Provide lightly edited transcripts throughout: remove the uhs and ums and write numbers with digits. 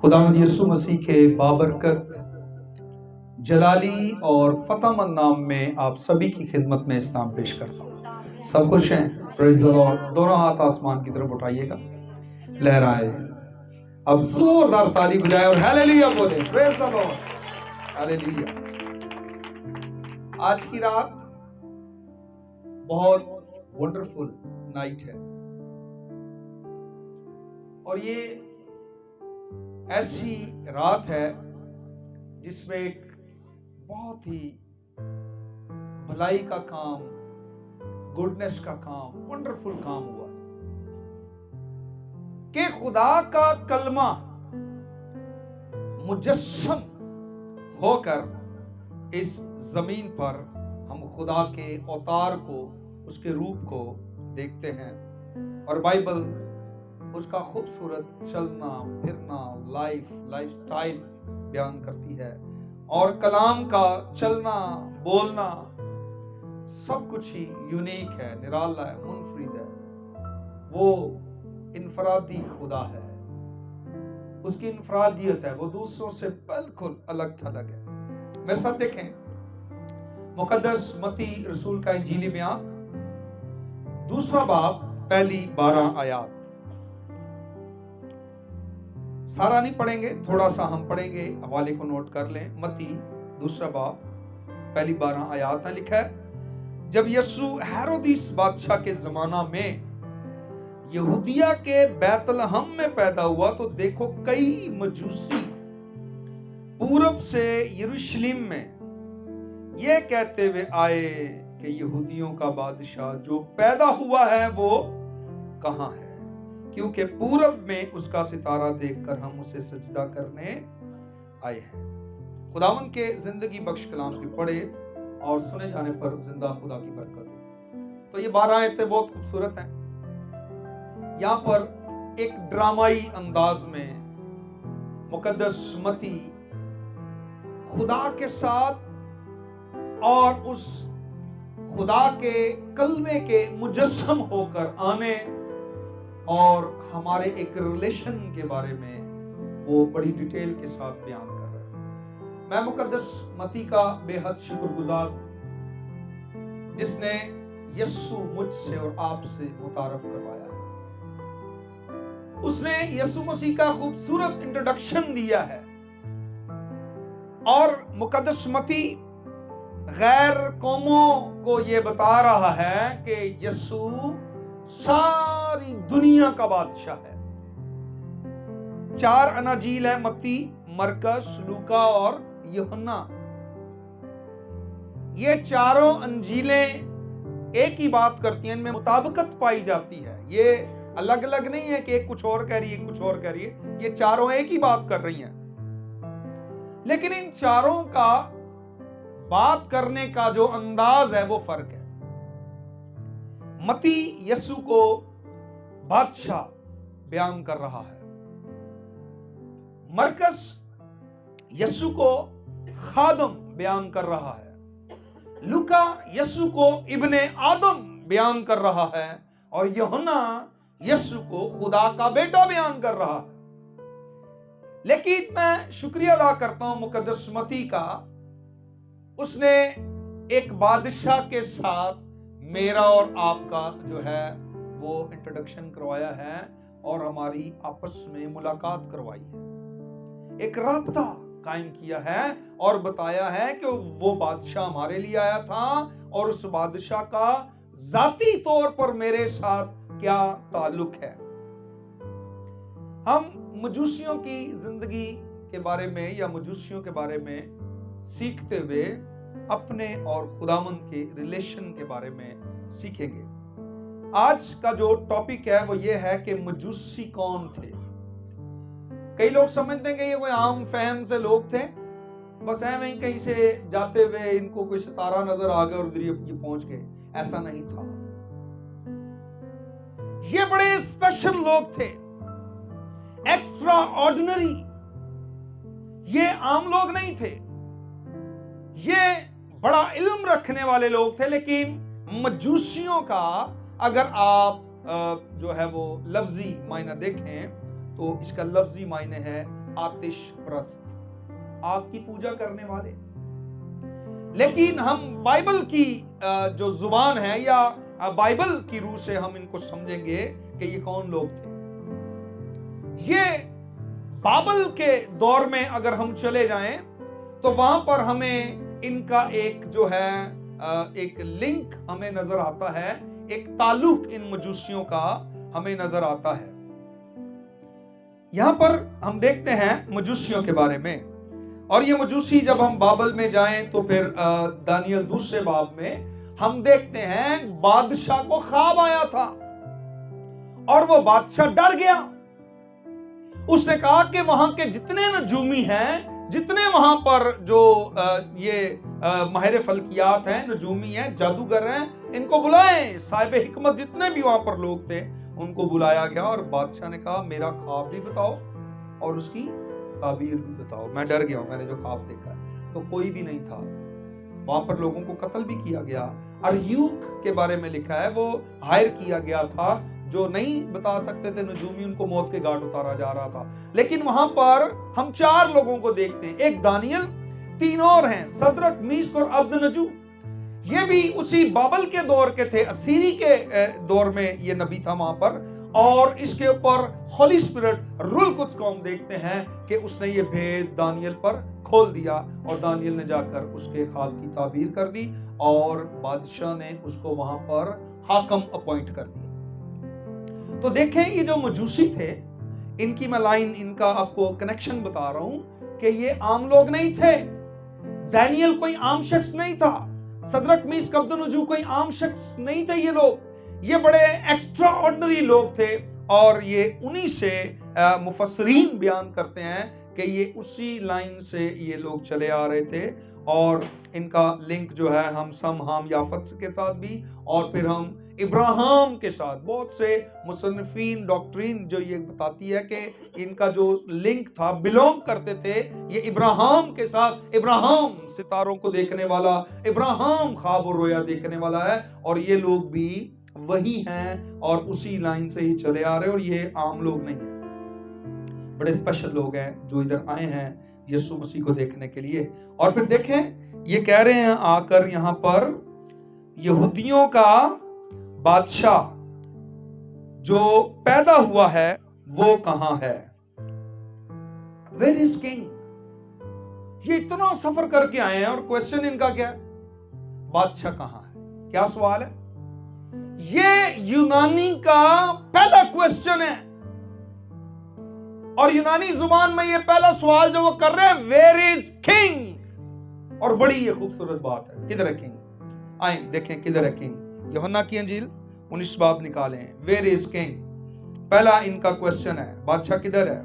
खुदावंद यीशु मसीह के बाबरकत जलाली और फतेहमंद नाम में आप सभी की खिदमत में इस्लाम पेश करता हूँ। सब खुश हैं? Praise the Lord. दोनों हाथ आसमान की तरफ उठाइएगा, लहराए, अब जोरदार ताली बजाए और हालेलुया बोले। Praise the Lord, hallelujah. आज की रात बहुत वंडरफुल नाइट है और ये ऐसी रात है जिसमें एक बहुत ही भलाई का काम, गुडनेस का काम, वंडरफुल काम हुआ कि खुदा का कलमा मुजस्सम होकर इस जमीन पर हम खुदा के अवतार को, उसके रूप को देखते हैं और बाइबल उसका खूबसूरत चलना फिरना, लाइफस्टाइल बयान करती है और कलाम का चलना बोलना सब कुछ ही यूनिक है, निराला है, मुनफरिद है। वो इनफरादी खुदा है, उसकी इनफरादियत है, वो दूसरों से बिल्कुल अलग थलग है। मेरे साथ देखें मुकद्दस मत्ती रसूल का इंजीली बयान, दूसरा बाब, पहली 12 आयत। सारा नहीं पढ़ेंगे, थोड़ा सा हम पढ़ेंगे, हवाले को नोट कर लें। मत्ती दूसरा बाब, पहली 12 आयत में लिखा है, जब यीशु हेरोदिस बादशाह के जमाना में यहूदिया के बैतलहम में पैदा हुआ तो देखो कई मजूसी पूरब से यरूशलेम में ये कहते हुए आए कि यहूदियों का बादशाह जो पैदा हुआ है वो कहाँ है, क्योंकि पूरब में उसका सितारा देखकर हम उसे सजदा करने आए हैं। खुदावंद के जिंदगी बख्श कलाम की पढ़े और सुने जाने पर जिंदा खुदा की बरकत हो। तो ये 12 आयतें बहुत खूबसूरत हैं। यहाँ पर एक ड्रामाई अंदाज में मुकद्दस मत्ती खुदा के साथ और उस खुदा के कलमे के मुजस्सम होकर आने और हमारे एक रिलेशन के बारे में वो बड़ी डिटेल के साथ बयान कर रहे हैं। मैं मुकद्दस मत्ती का बेहद शुक्रगुजार जिसने यीशु मुझसे और आपसे मुतारफ करवाया है। उसने यीशु मसीह का खूबसूरत इंट्रोडक्शन दिया है और मुकद्दस मत्ती गैर कौमों को ये बता रहा है कि यीशु सारी दुनिया का बादशाह है। 4 अनाजील है, मत्ती, मरकस, लूका और यूहन्ना। ये चारों अंजीलें एक ही बात करती हैं, इनमें मुताबिकत पाई जाती है। ये अलग अलग नहीं है कि एक कुछ और कह रही है, कुछ और कह रही है। ये चारों एक ही बात कर रही हैं, लेकिन इन चारों का बात करने का जो अंदाज है वो फर्क है। मत्ती यीशु को बादशाह बयान कर रहा है, मरकस यीशु को खादम बयान कर रहा है, लूका यीशु को इब्ने आदम बयान कर रहा है और यूहन्ना यीशु को खुदा का बेटा बयान कर रहा है। लेकिन मैं शुक्रिया अदा करता हूं मुकद्दस मत्ती का, उसने एक बादशाह के साथ मेरा और आपका जो है वो इंट्रोडक्शन करवाया है और हमारी आपस में मुलाकात करवाई है, एक राब्ता कायम किया है और बताया है कि वो बादशाह हमारे लिए आया था और उस बादशाह का जाती तौर पर मेरे साथ क्या ताल्लुक है। हम मजूसियों की जिंदगी के बारे में या मजूसियों के बारे में सीखते हुए अपने और खुदावंद के रिलेशन के बारे में सीखेंगे। आज का जो टॉपिक है वो ये है कि मजूसी कौन थे। कई लोग समझते हैं कि ये कोई आम फहम से लोग थे, बस ऐਵੇਂ ही कहीं से जाते हुए इनको कोई सितारा नजर आ गया और उधर ये पहुंच गए। ऐसा नहीं था। ये बड़े स्पेशल लोग थे, एक्स्ट्रा ऑर्डिनरी। ये आम लोग नहीं थे, ये बड़ा इल्म रखने वाले लोग थे। लेकिन मजूसियों का अगर आप जो है वो लफ्जी मायना देखें तो इसका लफ्जी मायने है आतिश प्रस्त, आग की पूजा करने वाले। लेकिन हम बाइबल की जो जुबान है या बाइबल की रूह से हम इनको समझेंगे कि ये कौन लोग थे। ये बाबल के दौर में अगर हम चले जाएं तो वहां पर हमें इनका एक जो है एक लिंक हमें नजर आता है, एक ताल्लुक इन मजूसियों का हमें नजर आता है। यहां पर हम देखते हैं मजूसियों के बारे में, और ये मजूसी जब हम बाबल में जाएं तो फिर दानियल दूसरे बाब में हम देखते हैं बादशाह को ख्वाब आया था और वो बादशाह डर गया। उसने कहा कि वहां के जितने नजूमी हैं, जितने वहां पर जो ये माहिर फल्कियात हैं, नजूमी हैं, जादूगर हैं, इनको बुलाएं। साहिब हिकमत जितने भी वहां पर लोग थे उनको बुलाया गया और बादशाह ने कहा मेरा ख्वाब भी बताओ और उसकी ताबीर भी बताओ। मैं डर गया हूं, मैंने जो ख्वाब देखा है। तो कोई भी नहीं था वहां पर, लोगों को कत्ल भी किया गया। अर्यूक के बारे में लिखा है, वो हायर किया गया था, जो नहीं बता सकते थे नजूमी, उनको मौत के घाट उतारा जा रहा था। लेकिन वहां पर हम 4 लोगों को देखते हैं, एक दानियल, 3 और हैं, सदरक, मीशक और अब्दनजू। ये भी उसी बाबल के दौर के थे, असीरी के दौर में ये नबी था वहां पर। और इसके ऊपर होली स्पिरिट रूल कुछ को हम देखते हैं कि उसने ये भेद दानियल पर खोल दिया और दानियल ने जाकर उसके ख्वाब की ताबीर कर दी और बादशाह ने उसको वहां पर हाकम अपॉइंट कर दिया। तो देखें ये जो मजूसी थे, इनकी मैं लाइन, इनका आपको कनेक्शन बता रहा हूं कि ये आम लोग नहीं थे। दानियल कोई आम शख्स नहीं था, सदरक, मीशक, अब्दनजू कोई आम शख्स नहीं थे। ये लोग, ये बड़े एक्स्ट्रा ऑर्डिनरी लोग थे और ये उन्हीं से मुफस्सरीन बयान करते हैं कि ये उसी लाइन से ये लोग चले आ रहे थे। और इनका लिंक जो है हम सम, हाम, याफत के साथ भी, और फिर हम इब्राहिम के साथ, बहुत से मुसन्निफीन डॉक्ट्रीन जो ये बताती है कि इनका जो लिंक था, बिलोंग करते थे ये इब्राहिम के साथ। इब्राहिम सितारों को देखने वाला, इब्राहिम ख्वाब और रोया देखने वाला है, और ये लोग भी वही हैं और उसी लाइन से ही चले आ रहे हैं। और ये आम लोग नहीं है, बड़े स्पेशल लोग हैं जो इधर आए हैं यीशु मसीह को देखने के लिए। और फिर देखें ये कह रहे हैं आकर यहां पर, यहूदियों का बादशाह जो पैदा हुआ है वो कहां है? Where is king? ये इतना सफर करके आए हैं और क्वेश्चन इनका क्या है? बादशाह कहां है? क्या सवाल है? ये यूनानी का पहला क्वेश्चन है और यूनानी जुबान में ये पहला सवाल जो वो कर रहे हैं, वेयर इज किंग? और बड़ी ये खूबसूरत बात है, किधर है किंग? आए देखें किधर है किंग। यूहन्ना की अंजील 19 बाब निकालें, वेयर इज किंग? पहला इनका क्वेश्चन है, बादशाह किधर है?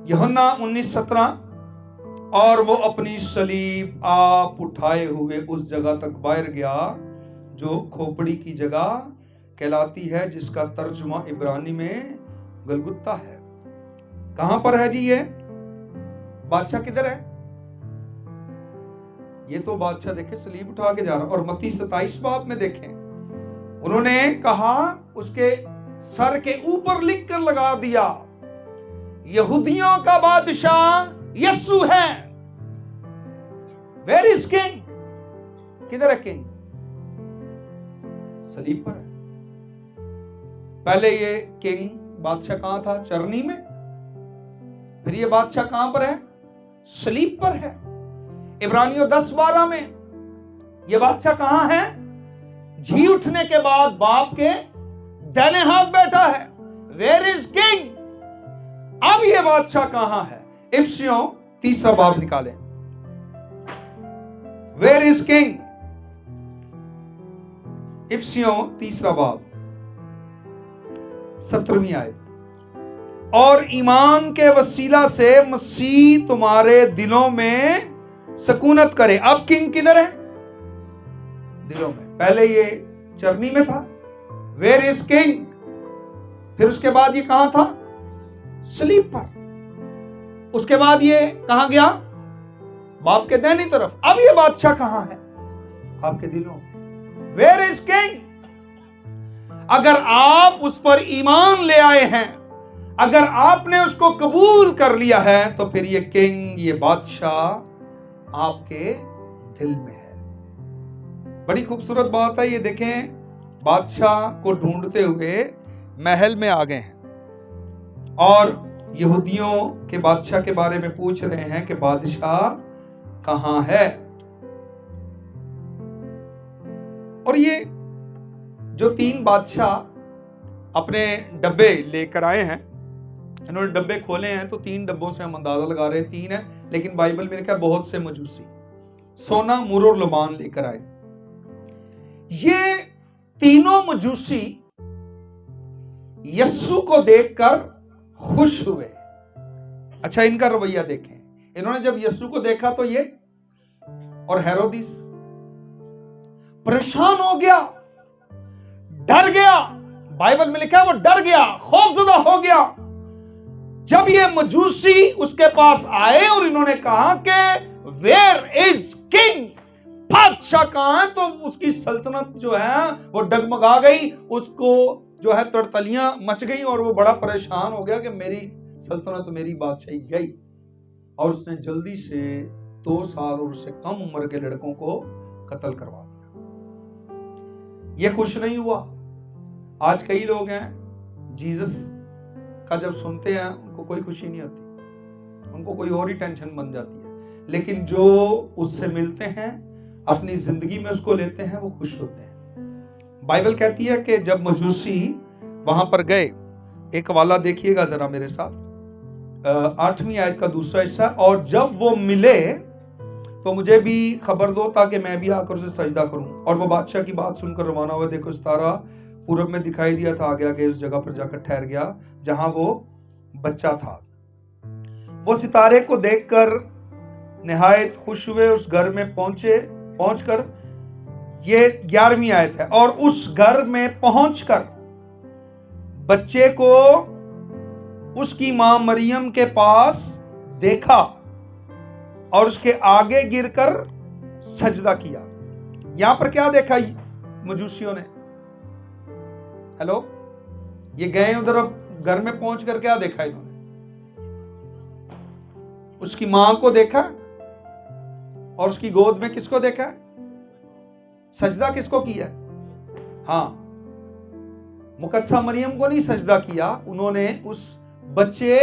यूहन्ना 19:17, और वो अपनी सलीब आप उठाए हुए उस जगह तक बाहर गया जो खोपड़ी की जगह कहलाती है, जिसका तर्जुमा इब्रानी में गलगुत्ता है। कहां पर है जी ये बादशाह? किधर है ये? तो बादशाह देखे सलीब उठा के जा रहा। और मत्ती 27 बाब में देखें, उन्होंने कहा, उसके सर के ऊपर लिख कर लगा दिया, यहूदियों का बादशाह यीशु है। Where is king? किधर है किंग? सलीब पर है। पहले ये किंग बादशाह कहां था? चरनी में। फिर ये बादशाह कहां पर है? सलीब पर है। इब्रानियों 10:12 में ये बादशाह कहां है? जी उठने के बाद बाप के दाहिने हाथ बैठा है। Where is king? अब ये बादशाह कहां है? इफिसियों 3 बाब निकालें, वेयर इज किंग? इफिसियों 3 बाब 17वीं आयत, और ईमान के वसीला से मसीह तुम्हारे दिलों में सकूनत करे। अब किंग किधर है? दिलों में। पहले ये चरनी में था, वेयर इज किंग? फिर उसके बाद ये कहां था? सलीब पर। उसके बाद ये कहां गया? बाप के दाहिनी तरफ। अब ये बादशाह कहां है? आपके दिलों में। Where is king? अगर आप उस पर ईमान ले आए हैं, अगर आपने उसको कबूल कर लिया है तो फिर ये किंग, ये बादशाह आपके दिल में है। बड़ी खूबसूरत बात है ये। देखें, बादशाह को ढूंढते हुए महल में आ गए हैं और यहूदियों के बादशाह के बारे में पूछ रहे हैं कि बादशाह कहां है। और ये जो 3 बादशाह अपने डब्बे लेकर आए हैं, इन्होंने डब्बे खोले हैं तो 3 डब्बों से हम अंदाजा लगा रहे हैं 3 है, लेकिन बाइबल में लिखा है बहुत से मजूसी सोना, मुर और लुबान लेकर आए। ये तीनों मजूसी यस्सु को देखकर खुश हुए। अच्छा, इनका रवैया देखें। इन्होंने जब यस्सु को देखा तो ये और हेरोदिस परेशान हो गया, डर गया। बाइबल में लिखा है वो डर गया, खौफजदा हो गया। जब ये मजूसी उसके पास आए और इन्होंने कहा कि वेयर इज किंग, बादशाह कहां है, तो उसकी सल्तनत जो है वो डगमगा गई, उसको जो है तड़तलियां मच गई और वो बड़ा परेशान हो गया कि मेरी सल्तनत, मेरी बादशाही गई। और उसने जल्दी से 2 साल और उससे कम उम्र के लड़कों को कत्ल करवा दिया। ये खुश नहीं हुआ। आज कई लोग हैं जीसस का जब सुनते हैं उनको कोई खुशी नहीं होती, उनको कोई और ही टेंशन बन जाती है। लेकिन जो उससे मिलते हैं, अपनी जिंदगी में उसको लेते हैं, वो खुश होते हैं। बाइबल कहती है कि जब मजूसी वहां पर गए, एक वाला देखिएगा जरा मेरे साथ, 8वीं आयत का दूसरा हिस्सा, और जब वो मिले तो मुझे भी खबर दो ताकि मैं भी आकर उसे सजदा करूं। और वो बादशाह की बात सुनकर रवाना हुआ। देखो सितारा पूरब में दिखाई दिया था, आगे आगे उस जगह पर जाकर ठहर गया जहां वो बच्चा था। वो सितारे को देखकर निहायत खुश हुए, उस घर में पहुंचकर, ये 11वीं आयत है, और उस घर में पहुंचकर बच्चे को उसकी मां मरियम के पास देखा और उसके आगे गिरकर सजदा किया। यहां पर क्या देखा मजूसियों ने? हेलो, ये गए उधर, अब घर में पहुंचकर क्या देखा इन्होंने? उसकी मां को देखा और उसकी गोद में किसको देखा? सजदा किसको किया? हाँ, मुकद्दसा मरियम को नहीं सजदा किया, उन्होंने उस बच्चे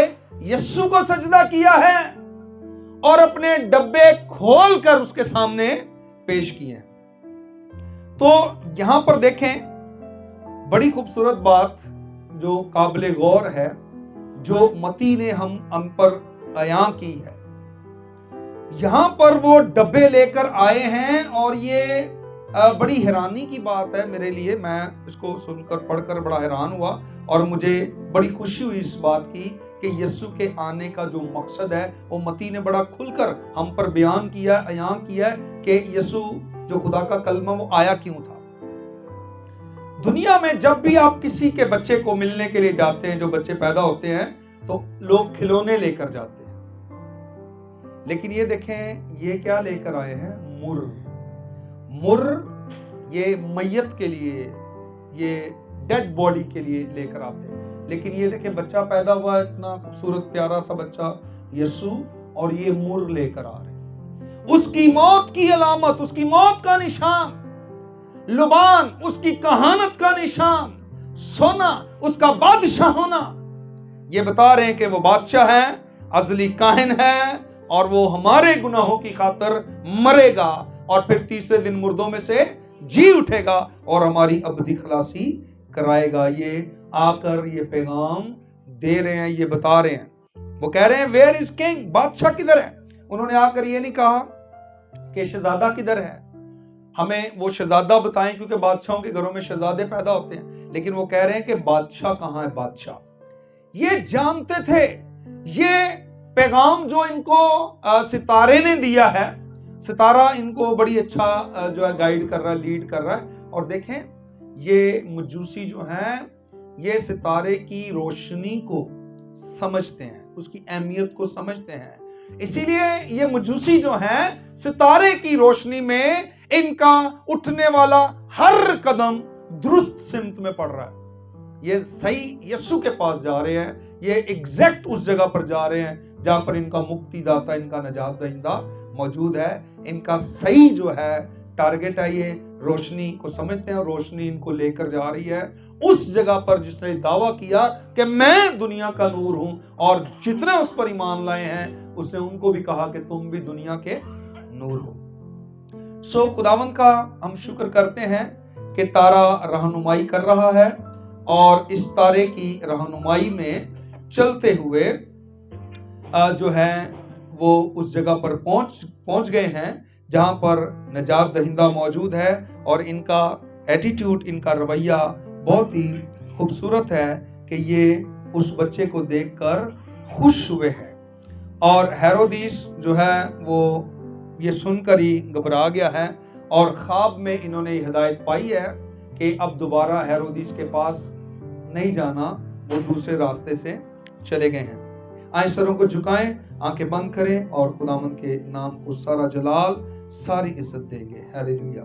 यस्सु को सजदा किया है और अपने डब्बे खोलकर उसके सामने पेश किए हैं। तो यहां पर देखें, बड़ी खूबसूरत बात जो काबिले गौर है, जो मती ने हम पर अयां की है। यहां पर वो डब्बे लेकर आए हैं और ये बड़ी हैरानी की बात है मेरे लिए। मैं इसको सुनकर पढ़कर बड़ा हैरान हुआ और मुझे बड़ी खुशी हुई इस बात की कि यीशु के आने का जो मकसद है वो मती ने बड़ा खुलकर हम पर बयान किया, अयां किया कि यीशु जो खुदा का कलमा वो आया क्यों था। दुनिया में जब भी आप किसी के बच्चे को मिलने के लिए जाते हैं, जो बच्चे पैदा होते हैं तो लोग खिलौने लेकर जाते हैं, लेकिन ये देखें ये क्या लेकर आए हैं? मुर ये मैयत के लिए, ये डेड बॉडी के लिए लेकर आते हैं। लेकिन ये देखें बच्चा पैदा हुआ, इतना खूबसूरत प्यारा सा बच्चा यीशु, और ये मुर लेकर आ रहे हैं। उसकी मौत की अलामत, उसकी मौत का निशान, लुबान उसकी कहानत का निशान, सोना उसका बादशाह होना। ये बता रहे हैं कि वो बादशाह है, अजली काहिन है और वो हमारे गुनाहों की खातिर मरेगा और फिर तीसरे दिन मुर्दों में से जी उठेगा और हमारी अबदी खलासी कराएगा। ये आकर ये पैगाम दे रहे हैं, ये बता रहे हैं। वो कह रहे हैं वेयर इज किंग, बादशाह किधर है? उन्होंने आकर ये नहीं कहा कि शहजादा किधर है, हमें वो शहजादा बताएं, क्योंकि बादशाहों के घरों में शहजादे पैदा होते हैं। लेकिन वो कह रहे हैं कि बादशाह कहां है? बादशाह ये जानते थे। ये पैगाम जो इनको सितारे ने दिया है, सितारा इनको बड़ी अच्छा जो है गाइड कर रहा है, लीड कर रहा है। और देखें ये मजूसी जो हैं ये सितारे की रोशनी को समझते हैं, उसकी अहमियत को समझते हैं। इसीलिए ये मजूसी जो हैं सितारे की रोशनी में इनका उठने वाला हर कदम दुरुस्त सिमत में पड़ रहा है। ये सही यीशु के पास जा रहे हैं, ये एग्जैक्ट उस जगह पर जा रहे हैं जहां पर इनका मुक्तिदाता, इनका निजात दहिंदा मौजूद है। इनका सही जो है टारगेट है, ये रोशनी को समझते हैं, रोशनी इनको लेकर जा रही है उस जगह पर जिसने दावा किया कि मैं दुनिया का नूर हूं, और जितने उस पर ईमान लाए हैं उसने उनको भी कहा कि तुम भी दुनिया के नूर हो। सो खुदावन का हम शुक्र करते हैं कि तारा रहनुमाई कर रहा है, और इस तारे की रहनुमाई में चलते हुए जो है वो उस जगह पर पहुंच गए हैं जहां पर निजात दहिंदा मौजूद है। और इनका एटीट्यूड, इनका रवैया बहुत ही खूबसूरत है कि ये उस बच्चे को देखकर खुश हुए हैं। और हेरोदिस जो है वो ये सुनकर ही घबरा गया है, और ख्वाब में इन्होंने हिदायत पाई है कि अब दोबारा हेरोदिस के पास नहीं जाना, वो दूसरे रास्ते से चले गए हैं। आए सरों को झुकाएं, आंखें बंद करें और खुदावंद के नाम को सारा जलाल, सारी इज्जत देंगे। हालेलुया।